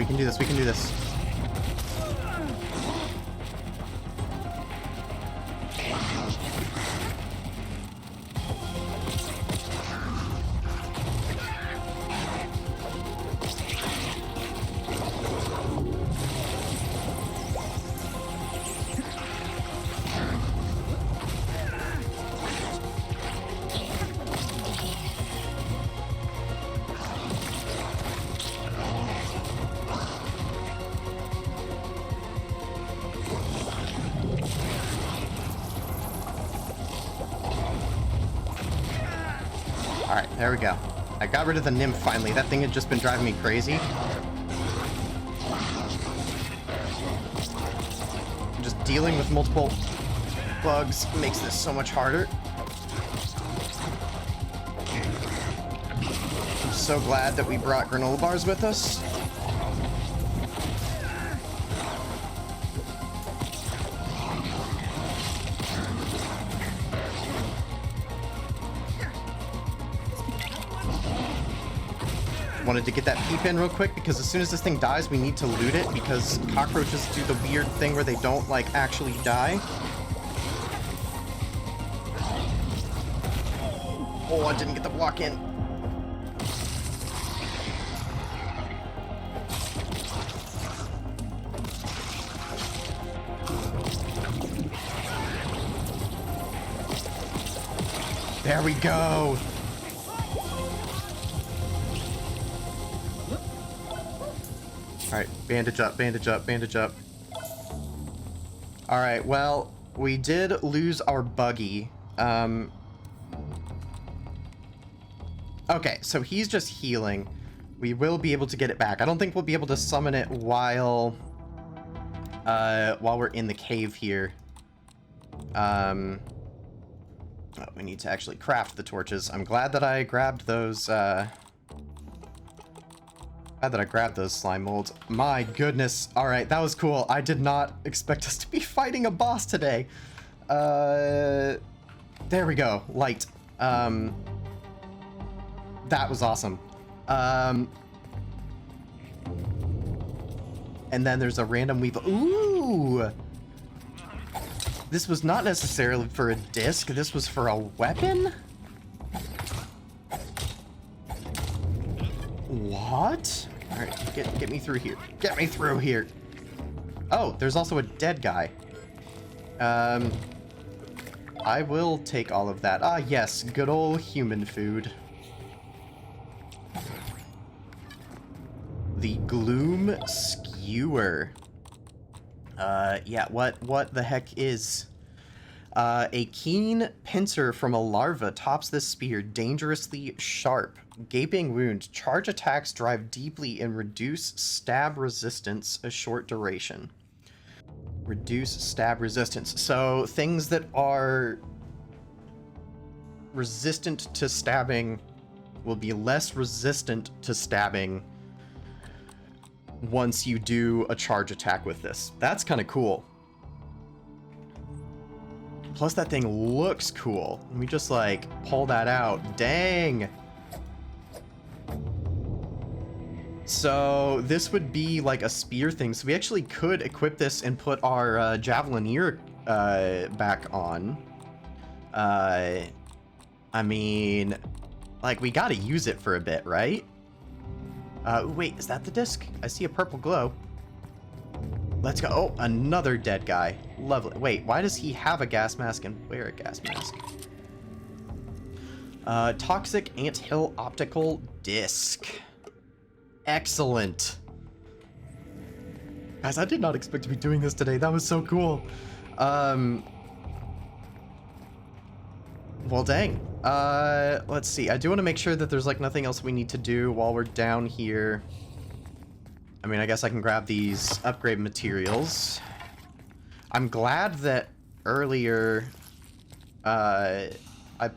can do this. We can do this. Alright, there we go. I got rid of the nymph finally. That thing had just been driving me crazy. Just dealing with multiple bugs makes this so much harder. I'm so glad that we brought granola bars with us. Wanted to get that peep in real quick because as soon as this thing dies, we need to loot it because cockroaches do the weird thing where they don't, like, actually die. Oh, I didn't get the block in. There we go. Alright, bandage up, bandage up, bandage up. Alright, well, we did lose our buggy. Okay, so he's just healing. We will be able to get it back. I don't think we'll be able to summon it while we're in the cave here. Oh, we need to actually craft the torches. I'm glad that I grabbed those, Glad that I grabbed those slime molds. My goodness. Alright, that was cool. I did not expect us to be fighting a boss today. There we go. Light. That was awesome. And then there's a random weave. Ooh! This was not necessarily for a disc. This was for a weapon? What? Alright, get me through here. Get me through here. Oh, there's also a dead guy. I will take all of that. Ah, yes, good old human food. The Gloom Skewer. Yeah, what the heck is... a keen pincer from a larva tops this spear, dangerously sharp. Gaping wound. Charge attacks drive deeply and reduce stab resistance a short duration. Reduce stab resistance. So things that are resistant to stabbing will be less resistant to stabbing once you do a charge attack with this. That's kind of cool. Plus that thing looks cool. Let me just like pull that out. Dang. So this would be like a spear thing. So we actually could equip this and put our javelineer back on. I mean, like we gotta use it for a bit, right? Wait, is that the disc? I see a purple glow. Let's go. Oh, another dead guy. Lovely. Wait, why does he have a gas mask and wear a gas mask? Toxic Anthill optical disc. Excellent. Guys, I did not expect to be doing this today. That was so cool. Well, dang. Let's see. I do want to make sure that there's like nothing else we need to do while we're down here. I mean, I guess I can grab these upgrade materials. I'm glad that earlier I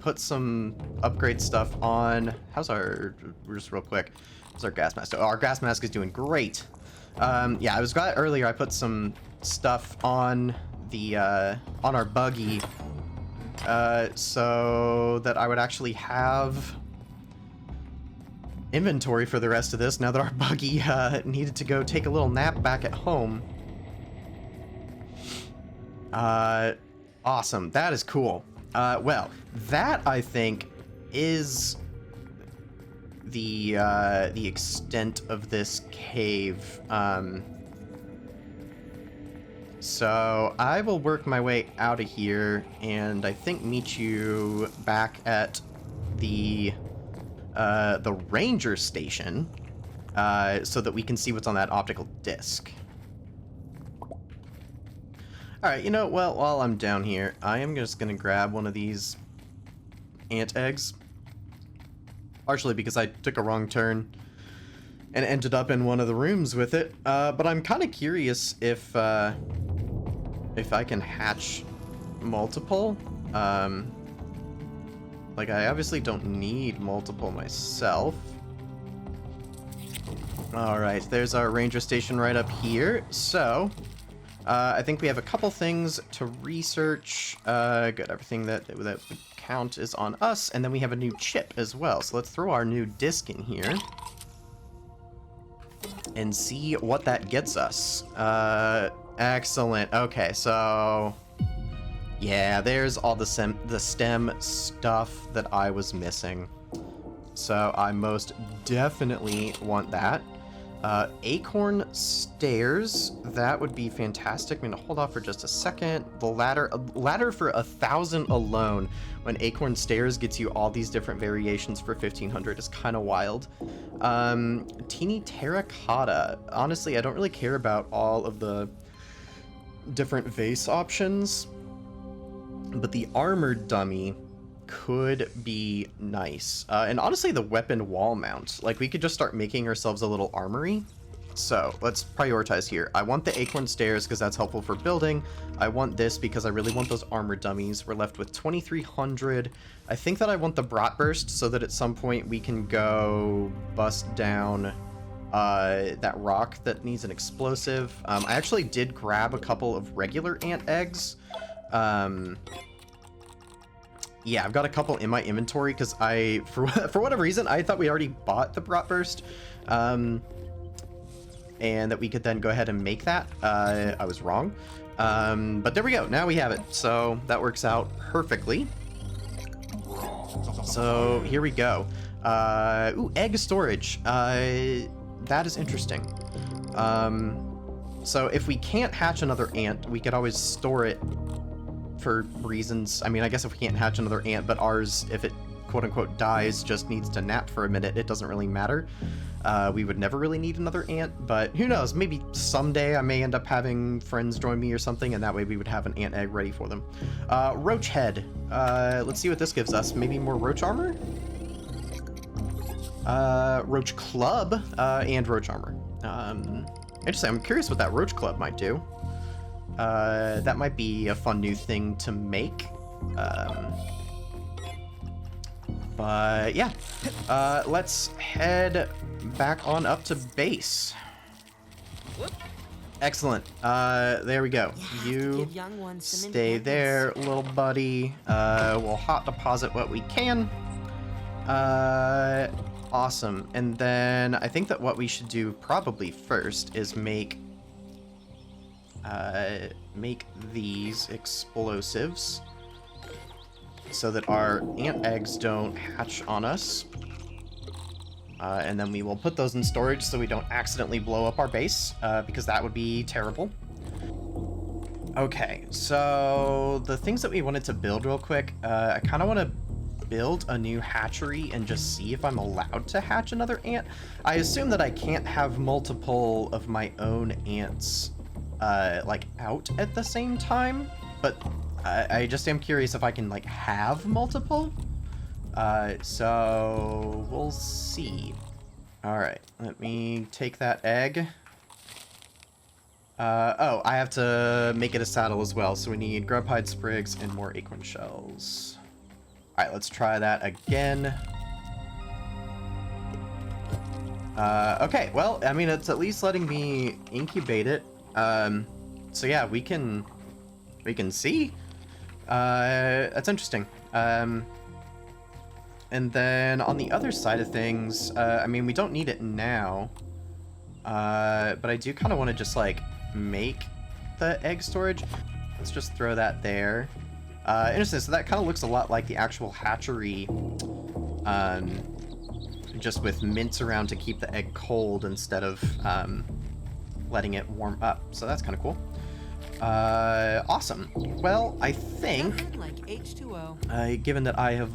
put some upgrade stuff on. How's our, just real quick, how's our gas mask? Oh, our gas mask is doing great. Yeah, I was glad earlier I put some stuff on the on our buggy so that I would actually have inventory for the rest of this now that our buggy needed to go take a little nap back at home. Awesome. That is cool. Well, that I think is the extent of this cave. So I will work my way out of here and I think meet you back at the ranger station, so that we can see what's on that optical disc. Alright, you know, well, while I'm down here, I am just gonna grab one of these ant eggs. Partially because I took a wrong turn and ended up in one of the rooms with it. But I'm kind of curious if I can hatch multiple. Like, I obviously don't need multiple myself. Alright, there's our ranger station right up here. So, I think we have a couple things to research. Good, everything that would count is on us. And then we have a new chip as well. So let's throw our new disc in here and see what that gets us. Excellent. Okay, so yeah, there's all the STEM stuff that I was missing. So I most definitely want that. Acorn stairs, that would be fantastic. I'm gonna hold off for just a second. The ladder for 1,000 alone, when acorn stairs gets you all these different variations for 1,500 is kind of wild. Teeny terracotta. Honestly, I don't really care about all of the different vase options, but the armored dummy could be nice. And honestly, the weapon wall mount. Like, we could just start making ourselves a little armory. So, let's prioritize here. I want the acorn stairs because that's helpful for building. I want this because I really want those armored dummies. We're left with 2,300. I think that I want the bratwurst so that at some point we can go bust down that rock that needs an explosive. I actually did grab a couple of regular ant eggs. Yeah, I've got a couple in my inventory because for whatever reason, I thought we already bought the bratwurst, and that we could then go ahead and make that. I was wrong, but there we go. Now we have it, so that works out perfectly. So here we go. Ooh, egg storage. That is interesting. So if we can't hatch another ant, we could always store it for reasons. I mean, I guess if we can't hatch another ant, but ours, if it quote-unquote dies, just needs to nap for a minute, it doesn't really matter. We would never really need another ant, but who knows, maybe someday I may end up having friends join me or something, and that way we would have an ant egg ready for them. Roach head. Let's see what this gives us. Maybe more roach armor? Roach club, and roach armor. Interesting, I'm curious what that roach club might do. That might be a fun new thing to make. But yeah, let's head back on up to base. Excellent. There we go. You stay there, little buddy. We'll hot deposit what we can. Awesome. And then I think that what we should do probably first is make these explosives so that our ant eggs don't hatch on us. And then we will put those in storage so we don't accidentally blow up our base, because that would be terrible. Okay, so the things that we wanted to build real quick, I kind of want to build a new hatchery and just see if I'm allowed to hatch another ant. I assume that I can't have multiple of my own ants like out at the same time, but I just am curious if I can like have multiple. So we'll see. All right, let me take that egg. Oh, I have to make it a saddle as well, so we need grub hide sprigs and more acorn shells. All right, let's try that again. Okay, well, I mean, it's at least letting me incubate it. So yeah, we can see. That's interesting. And then on the other side of things, I mean, we don't need it now. But I do kind of want to just, like, make the egg storage. Let's just throw that there. Interesting, so that kind of looks a lot like the actual hatchery, just with mints around to keep the egg cold instead of letting it warm up. So that's kind of cool. Awesome. Well, I think, Like H2O. given that I have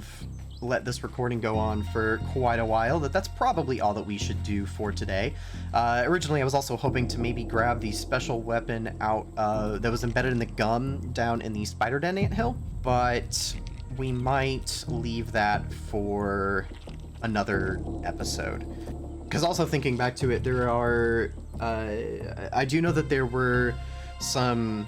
let this recording go on for quite a while, that's probably all that we should do for today. Originally, I was also hoping to maybe grab the special weapon out that was embedded in the gum down in the spider den anthill, but we might leave that for another episode. Because also thinking back to it, there are... I do know that there were some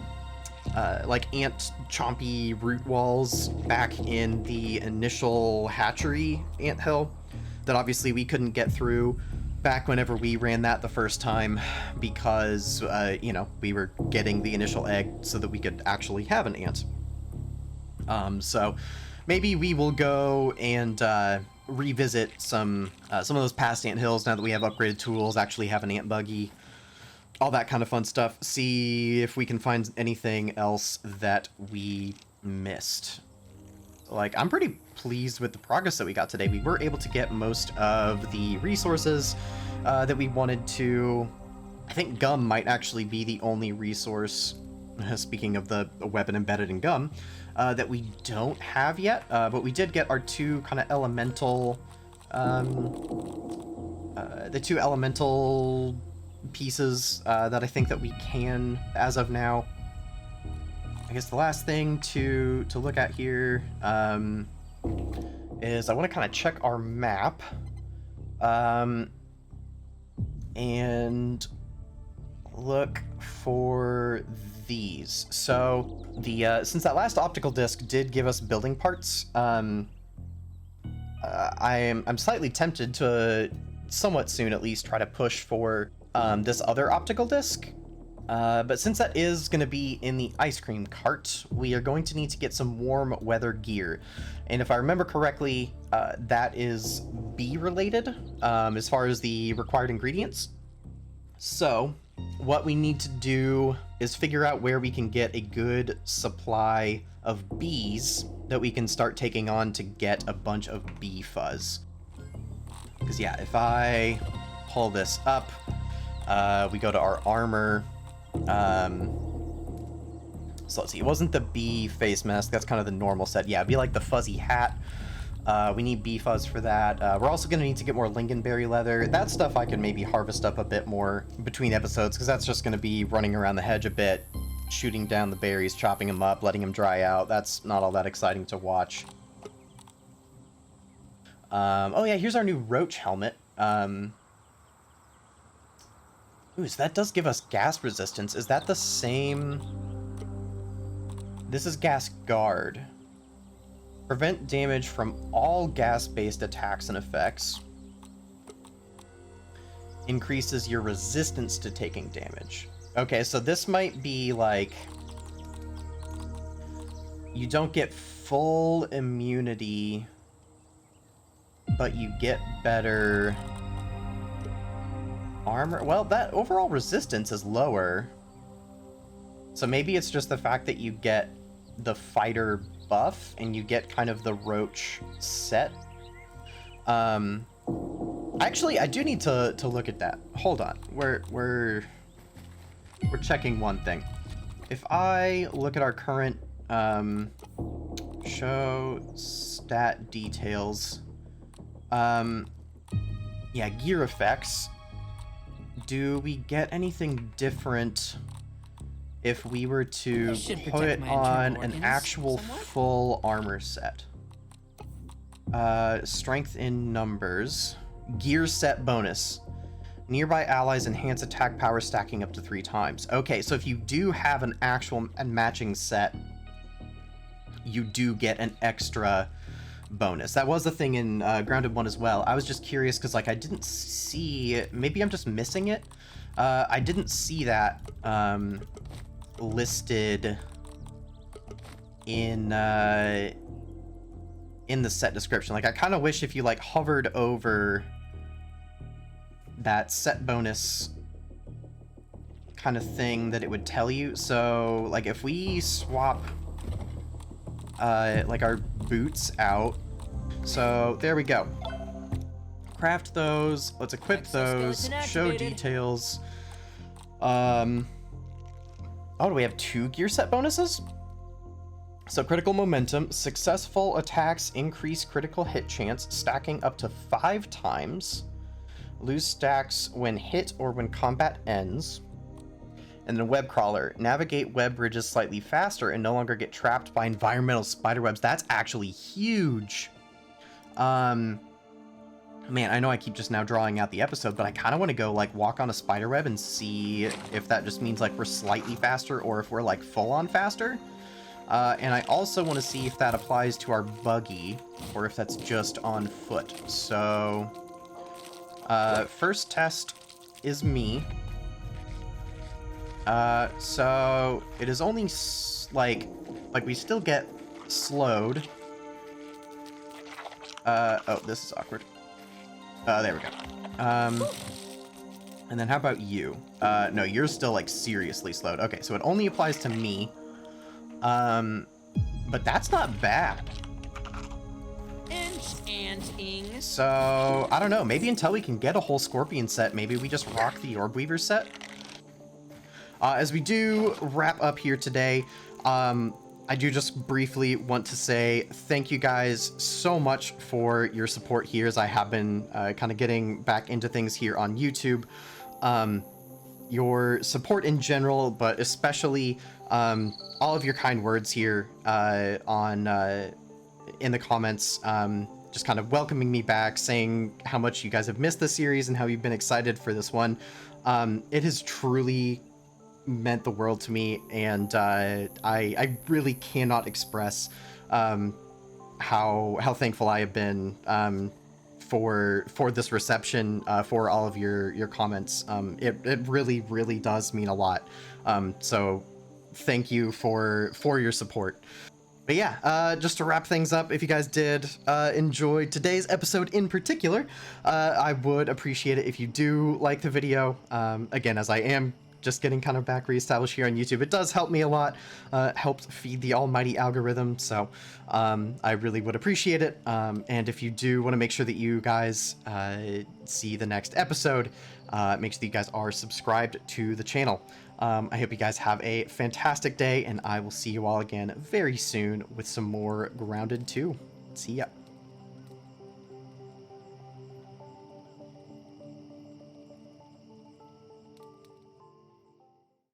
like ant chompy root walls back in the initial hatchery anthill that obviously we couldn't get through back whenever we ran that the first time because, you know, we were getting the initial egg so that we could actually have an ant. So maybe we will go and revisit some of those past ant hills now that we have upgraded tools, actually have an ant buggy, all that kind of fun stuff. See if we can find anything else that we missed. Like, I'm pretty pleased with the progress that we got today. We were able to get most of the resources that we wanted to. I think gum might actually be the only resource, speaking of the weapon embedded in gum, that we don't have yet. But we did get our two kind of elemental, the two elemental pieces that I think that we can as of now. I guess the last thing to look at here is I want to kind of check our map and look for these. So the since that last optical disc did give us building parts, I'm slightly tempted to somewhat soon at least try to push for this other optical disc. But since that is going to be in the ice cream cart, we are going to need to get some warm weather gear. And if I remember correctly, that is bee related as far as the required ingredients. So what we need to do is figure out where we can get a good supply of bees that we can start taking on to get a bunch of bee fuzz. Because yeah, if I pull this up, we go to our armor. So let's see, it wasn't the bee face mask, that's kind of the normal set. Yeah, it'd be like the fuzzy hat. We need bee fuzz for that. We're also going to need to get more lingonberry leather. That stuff I can maybe harvest up a bit more between episodes, because that's just going to be running around the hedge a bit, shooting down the berries, chopping them up, letting them dry out. That's not all that exciting to watch. Oh yeah, here's our new roach helmet. Ooh, so that does give us gas resistance. Is that the same? This is gas guard. Prevent damage from all gas-based attacks and effects. Increases your resistance to taking damage. Okay, so this might be like... You don't get full immunity, but you get better... armor. Well, that overall resistance is lower. So maybe it's just the fact that you get the fighter buff and you get kind of the roach set. Actually, I do need to look at that. Hold on. We're checking one thing. If I look at our current show stat details, yeah, gear effects. Do we get anything different if we were to put on an actual full armor set? Strength in numbers. Gear set bonus. Nearby allies enhance attack power stacking up to 3 times. Okay, so if you do have an actual and matching set, you do get an extra bonus. That was the thing in Grounded 1 as well. I was just curious because, like, I didn't see it. Maybe I'm just missing it. I didn't see that listed in in the set description. Like, I kind of wish if you like hovered over that set bonus kind of thing that it would tell you. So like if we swap like our boots out, so there we go. Craft those, let's equip those, show details. Oh, do we have 2 gear set bonuses? So critical momentum, successful attacks increase critical hit chance, stacking up to 5 times. Lose stacks when hit or when combat ends. And then web crawler, navigate web bridges slightly faster and no longer get trapped by environmental spiderwebs. That's actually huge. Man, I know I keep just now drawing out the episode, but I kind of want to go like walk on a spiderweb and see if that just means like we're slightly faster or if we're like full on faster. And I also want to see if that applies to our buggy or if that's just on foot. So first test is me. So it is only like we still get slowed. Oh, this is awkward. There we go. And then how about you? No, you're still like seriously slowed. Okay, so it only applies to me. But that's not bad. Enchanting. So, I don't know, maybe until we can get a whole Scorpion set, maybe we just rock the Orb Weaver set. As we do wrap up here today, I do just briefly want to say thank you guys so much for your support here as I have been kind of getting back into things here on YouTube. Your support in general, but especially all of your kind words here in the comments, just kind of welcoming me back, saying how much you guys have missed the series and how you've been excited for this one. It has truly meant the world to me, and I really cannot express how thankful I have been for this reception, for all of your comments. It really does mean a lot. So thank you for your support. But yeah, just to wrap things up, if you guys did enjoy today's episode in particular, I would appreciate it if you do like the video. Again, as I am just getting kind of back reestablished here on YouTube, it does help me a lot, helps feed the almighty algorithm, so I really would appreciate it. And if you do want to make sure that you guys see the next episode, make sure that you guys are subscribed to the channel. I hope you guys have a fantastic day, and I will see you all again very soon with some more Grounded 2. See ya.